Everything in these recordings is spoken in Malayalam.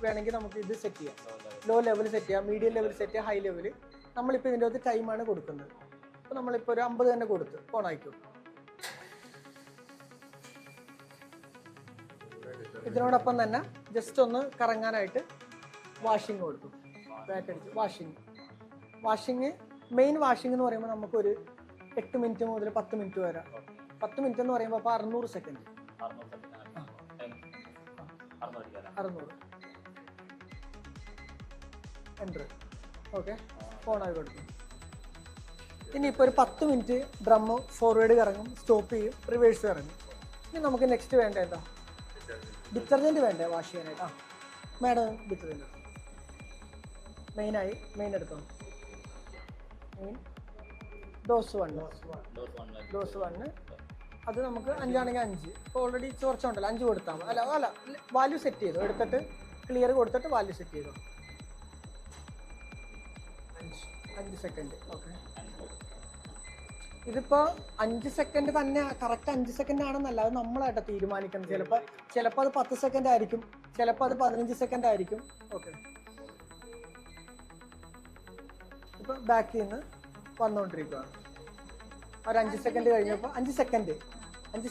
വേണമെങ്കിൽ നമുക്ക് ഇത് സെറ്റ് ചെയ്യാം. ലോ ലെവൽ സെറ്റ് ചെയ്യാം, മീഡിയം ലെവൽ സെറ്റ് ചെയ്യാം, ഹൈ ലെവൽ. നമ്മളിപ്പോൾ ഇതിൻ്റെ അകത്ത് ടൈമാണ് കൊടുക്കുന്നത്. അപ്പോൾ നമ്മളിപ്പോൾ ഒരു 50 തന്നെ കൊടുത്ത് ഓൺ ആയിക്കോളും. ഇതിനോടൊപ്പം തന്നെ ജസ്റ്റ് ഒന്ന് കറങ്ങാനായിട്ട് വാഷിംഗ് കൊടുക്കും. ബാറ്റടിച്ച് വാഷിംഗ് മെയിൻ വാഷിംഗ് എന്ന് പറയുമ്പോൾ നമുക്കൊരു 8 മിനിറ്റ് മുതൽ 10 മിനിറ്റ് വരെ. 10 മിനിറ്റ് എന്ന് പറയുമ്പോൾ അപ്പോൾ 600 സെക്കൻഡ്. 600 എൻ്റർ. ഓക്കെ, ഫോണായി കൊടുക്കും. ഇനിയിപ്പോൾ ഒരു 10 മിനിറ്റ് ഡ്രമ്മ് ഫോർവേഡ് കറങ്ങും, സ്റ്റോപ്പ് ചെയ്യും, റിവേഴ്സ് കറങ്ങും. ഇനി നമുക്ക് നെക്സ്റ്റ് വേണ്ട എന്താ, ഡിറ്റർജൻറ്റ് വേണ്ടേ വാഷ് ചെയ്യാനായിട്ട്? മാഡം ഡിറ്റർജൻറ്റ് മെയിൻ എടുത്തോ. മെയിൻ ഡോസ് 1 അത് നമുക്ക് 5 ആണെങ്കിൽ 5. ഇപ്പോൾ ഓൾറെഡി കുറച്ചുണ്ടല്ലോ, 5 കൊടുത്താൽ മതി. അല്ല വാല്യൂ സെറ്റ് ചെയ്തു, എടുത്തിട്ട് ക്ലിയർ കൊടുത്തിട്ട് വാല്യൂ സെറ്റ് ചെയ്തു. 5 സെക്കൻഡ്. ഓക്കെ, ഇതിപ്പോൾ 5 സെക്കൻഡ് തന്നെ കറക്റ്റ് 5 സെക്കൻഡ് ആണെന്നല്ല, അത് നമ്മളായിട്ട് തീരുമാനിക്കണം. ചിലപ്പോൾ അത് 10 സെക്കൻഡ് ആയിരിക്കും, ചിലപ്പോൾ അത് 15 സെക്കൻഡ് ആയിരിക്കും. ഓക്കെ, ഇപ്പോൾ ബാക്കിൽ നിന്ന് വന്നുകൊണ്ടിരിക്കുകയാണ്. ഒരു 5 സെക്കൻഡ് കഴിഞ്ഞപ്പോൾ 5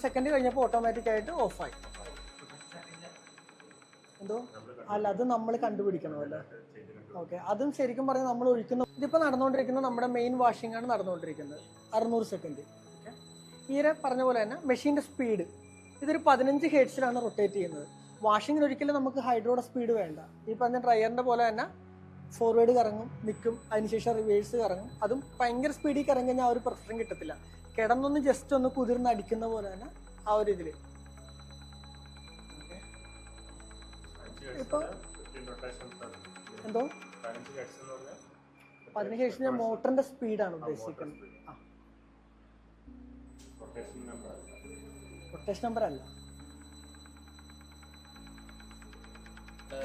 സെക്കൻഡ് കഴിഞ്ഞപ്പോൾ ഓട്ടോമാറ്റിക്കായിട്ട് ഓഫായി. എന്തോ അല്ല, അത് നമ്മൾ കണ്ടുപിടിക്കണമല്ലോ. ഓക്കെ, അതും ശരിക്കും പറഞ്ഞാൽ നമ്മൾ ഒഴിക്കുന്ന. ഇതിപ്പോൾ നടന്നുകൊണ്ടിരിക്കുന്നത് നമ്മുടെ മെയിൻ വാഷിംഗ് ആണ് നടന്നുകൊണ്ടിരിക്കുന്നത്, 600 സെക്കൻഡ്. ഓക്കെ, ഈരെ പറഞ്ഞ പോലെ തന്നെ മെഷീൻ്റെ സ്പീഡ് ഇതൊരു 15 ഹെർട്സിലാണ് റൊട്ടേറ്റ് ചെയ്യുന്നത്. വാഷിങ്ങിന് ഒരിക്കലും നമുക്ക് ഹൈഡ്രോയുടെ സ്പീഡ് വേണ്ട. ഈ പറഞ്ഞ ഡ്രയറിൻ്റെ പോലെ തന്നെ ഫോർവേഡ് കറങ്ങും, നിൽക്കും, അതിനുശേഷം റിവേഴ്സ് കറങ്ങും. അതും ഭയങ്കര സ്പീഡിൽ കറങ്ങി കഴിഞ്ഞാൽ ആ ഒരു പെർഫെക്ഷൻ കിട്ടത്തില്ല. കിടന്നൊന്ന് ജസ്റ്റ് ഒന്ന് കുതിർന്ന് അടിക്കുന്ന പോലെ തന്നെ ആ ഒരു ഇതിൽ. ഇപ്പോൾ എന്തോ 15 ഹെർട്സ് ഞാൻ മോട്ടറിന്റെ സ്പീഡാണ് ഉദ്ദേശിക്കുന്നത്. റൊട്ടേഷൻ നമ്പർ അല്ല.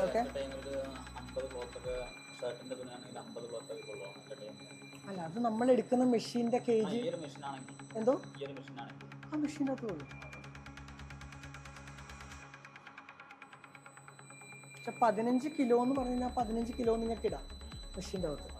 ഓക്കെ, അല്ല അത് നമ്മൾ എടുക്കുന്ന മെഷീന്റെ കേജ്. എന്തോ ആ മെഷീനകത്ത് ഉള്ളു. പക്ഷെ 15 കിലോ എന്ന് പറഞ്ഞു കഴിഞ്ഞാൽ 15 കിലോ നിങ്ങൾക്ക് ഇടാം മെഷീൻ്റെ അകത്ത്.